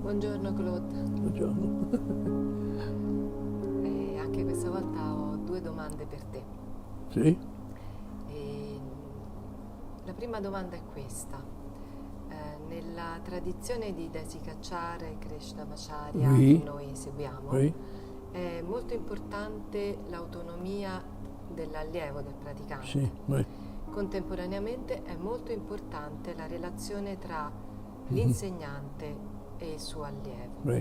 Buongiorno Claude. Buongiorno. E anche questa volta ho due domande per te. Sì? E la prima domanda è questa. Nella tradizione di Desikachar e Krishnamacharya Oui. che noi seguiamo, Oui. è molto importante l'autonomia dell'allievo, del praticante. Sì, oui. Contemporaneamente è molto importante la relazione tra l'insegnante e il suo allievo. Oui.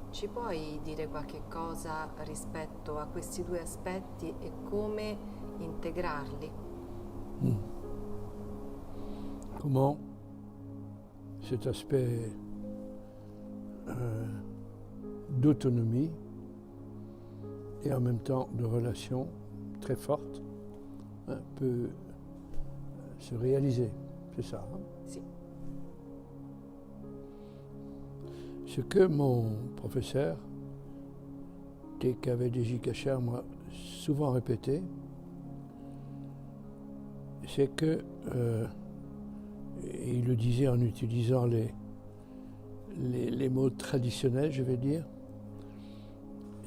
Ci puoi dire qualche cosa rispetto a questi due aspetti e come integrarli? Comment cet aspect d'autonomie et en même temps de relation très forte peut se réaliser, c'est ça. Sì. Ce que mon professeur, TKV Desikachar, m'a souvent répété, c'est que, et il le disait en utilisant les mots traditionnels, je vais dire,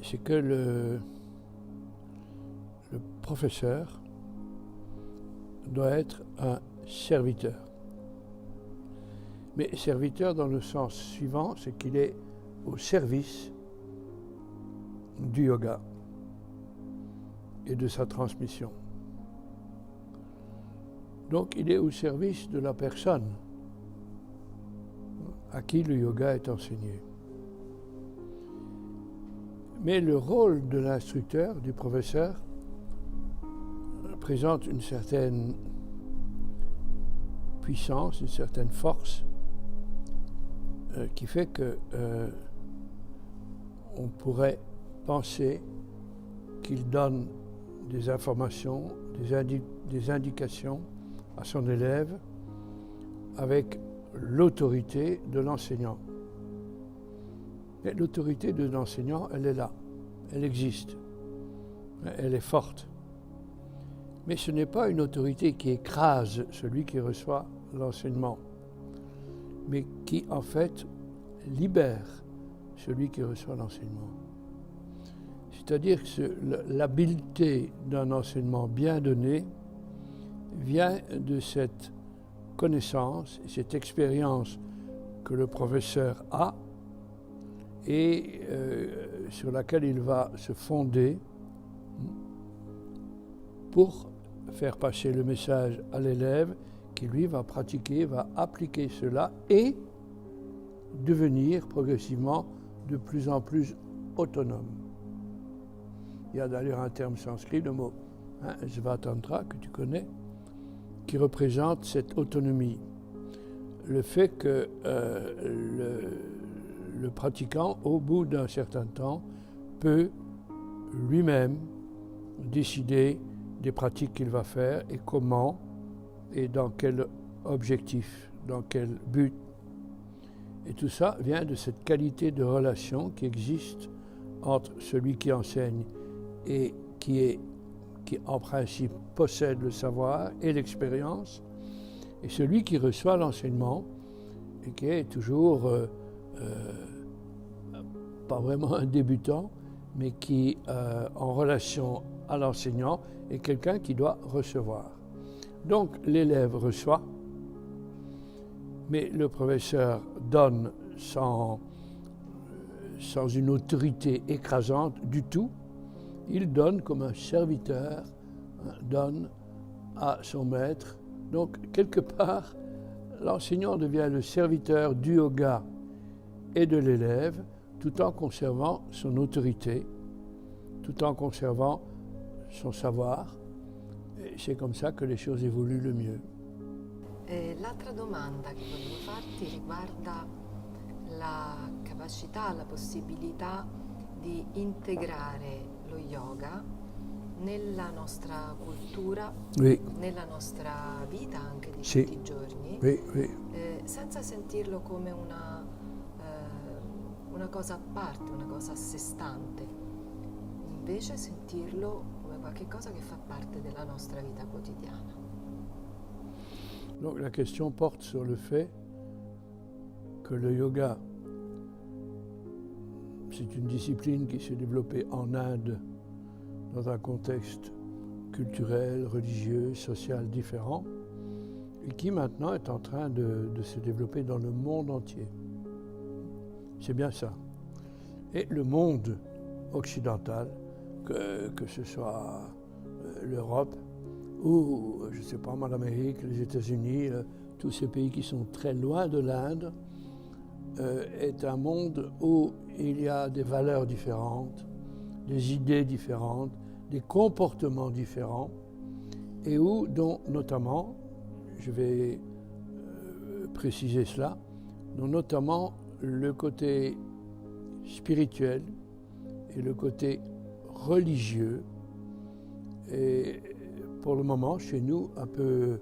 c'est que le professeur doit être un serviteur. Mais serviteur dans le sens suivant, c'est qu'il est au service du yoga et de sa transmission. Donc il est au service de la personne à qui le yoga est enseigné. Mais le rôle de l'instructeur, du professeur, présente une certaine puissance, une certaine force qui fait que on pourrait penser qu'il donne des informations, des indications à son élève avec l'autorité de l'enseignant. Mais l'autorité de l'enseignant, elle est là, elle existe, elle est forte. Mais ce n'est pas une autorité qui écrase celui qui reçoit l'enseignement, mais qui en fait libère celui qui reçoit l'enseignement. C'est-à-dire que l'habileté d'un enseignement bien donné vient de cette connaissance, cette expérience que le professeur a et sur laquelle il va se fonder pour faire passer le message à l'élève qui lui va pratiquer, va appliquer cela et devenir progressivement de plus en plus autonome. Il y a d'ailleurs un terme sanskrit, le mot Svatantra, que tu connais, qui représente cette autonomie. Le fait que le pratiquant, au bout d'un certain temps, peut lui-même décider des pratiques qu'il va faire et comment et dans quel objectif, dans quel but. Et tout ça vient de cette qualité de relation qui existe entre celui qui enseigne et qui en principe possède le savoir et l'expérience, et celui qui reçoit l'enseignement et qui est toujours pas vraiment un débutant, mais qui, en relation à l'enseignant, est quelqu'un qui doit recevoir. Donc l'élève reçoit, mais le professeur donne sans une autorité écrasante du tout. Il donne comme un serviteur donne à son maître. Donc quelque part, l'enseignant devient le serviteur du yoga et de l'élève, tout en conservant son autorité, tout en conservant son savoir. E c'est comme ça que les choses évoluent le mieux. L'altra domanda che volevo farti riguarda la capacità, la possibilità di integrare lo yoga nella nostra cultura, Oui. nella nostra vita anche di Sì. tutti i giorni, Oui, oui. senza sentirlo come una cosa a parte, una cosa a sé stante, invece sentirlo come qualcosa che fa parte della nostra vita quotidiana. Donc la question porte sur le fait que le yoga c'est une discipline qui s'est développée en Inde dans un contexte culturel, religieux, social différent et qui maintenant est en train de se développer dans le monde entier. C'est bien ça. Et le monde occidental, que ce soit l'Europe ou, je ne sais pas moi, l'Amérique, les États-Unis, tous ces pays qui sont très loin de l'Inde, est un monde où il y a des valeurs différentes, des idées différentes, des comportements différents, et où, dont notamment, je vais préciser cela, dont notamment le côté spirituel et le côté religieux est pour le moment chez nous un peu,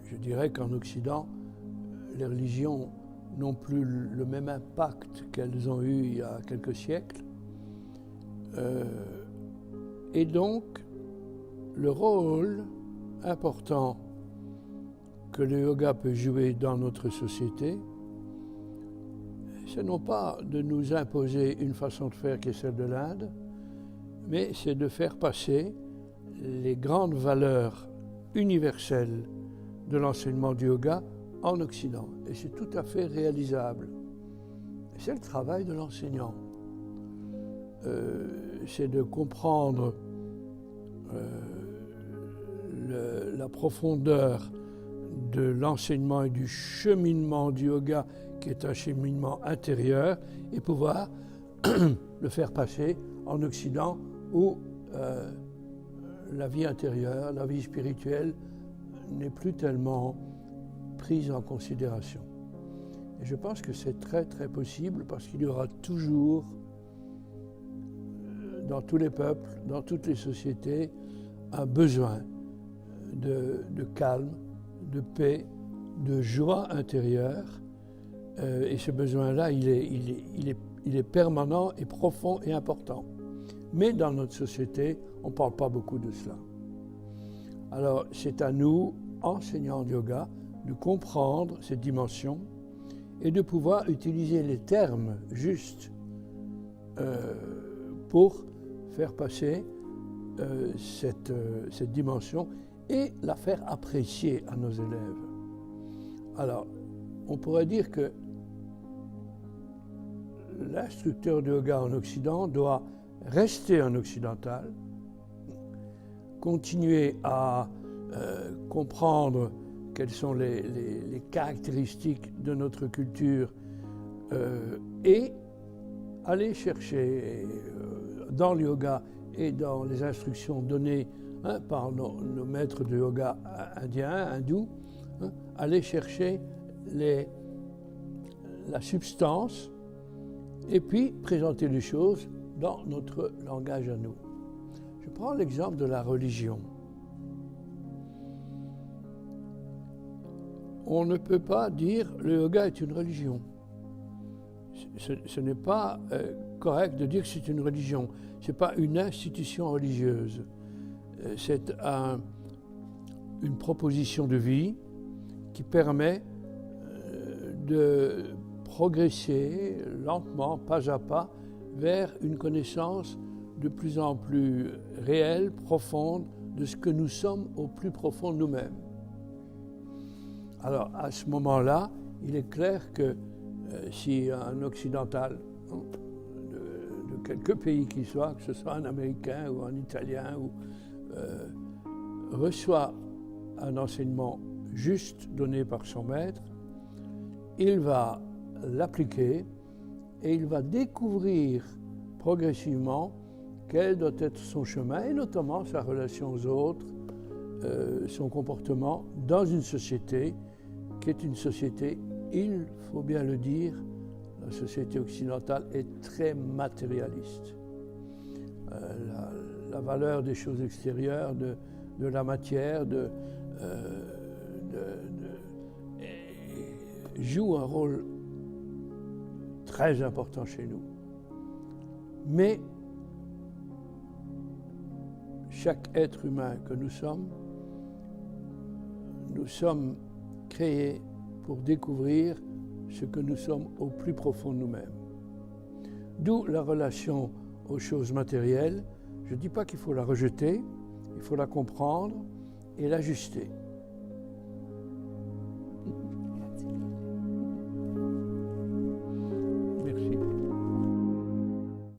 je dirais qu'en Occident, les religions n'ont plus le même impact qu'elles ont eu il y a quelques siècles. Et donc, le rôle important que le yoga peut jouer dans notre société, ce n'est pas de nous imposer une façon de faire qui est celle de l'Inde, mais c'est de faire passer les grandes valeurs universelles de l'enseignement du yoga en Occident. Et c'est tout à fait réalisable. C'est le travail de l'enseignant. C'est de comprendre la profondeur de l'enseignement et du cheminement du yoga, qui est un cheminement intérieur, et pouvoir le faire passer en Occident où la vie intérieure, la vie spirituelle n'est plus tellement prise en considération. Et je pense que c'est très très possible parce qu'il y aura toujours, dans tous les peuples, dans toutes les sociétés, un besoin de calme, de paix, de joie intérieure. Et ce besoin-là, il est permanent et profond et important. Mais dans notre société, on ne parle pas beaucoup de cela. Alors, c'est à nous, enseignants de yoga, de comprendre cette dimension et de pouvoir utiliser les termes justes pour faire passer cette dimension et la faire apprécier à nos élèves. Alors, on pourrait dire que l'instructeur de yoga en Occident doit rester un occidental, continuer à comprendre quelles sont les caractéristiques de notre culture et aller chercher dans le yoga et dans les instructions données par nos maîtres de yoga indiens, hindous, aller chercher la substance et puis présenter les choses dans notre langage à nous. Je prends l'exemple de la religion. On ne peut pas dire le yoga est une religion. Ce n'est pas correct de dire que c'est une religion. Ce n'est pas une institution religieuse. C'est une proposition de vie qui permet de progresser lentement, pas à pas, vers une connaissance de plus en plus réelle, profonde, de ce que nous sommes au plus profond de nous-mêmes. Alors, à ce moment-là, il est clair que si un occidental, de quelque pays qu'il soit, que ce soit un Américain ou un Italien, reçoit un enseignement juste donné par son maître, il va l'appliquer et il va découvrir progressivement quel doit être son chemin et notamment sa relation aux autres, son comportement dans une société qui est une société, il faut bien le dire, la société occidentale est très matérialiste. La valeur des choses extérieures, de la matière, joue un rôle très important chez nous. Mais chaque être humain que nous sommes créés pour découvrir ce que nous sommes au plus profond de nous-mêmes. D'où la relation aux choses matérielles. Je ne dis pas qu'il faut la rejeter, il faut la comprendre et l'ajuster.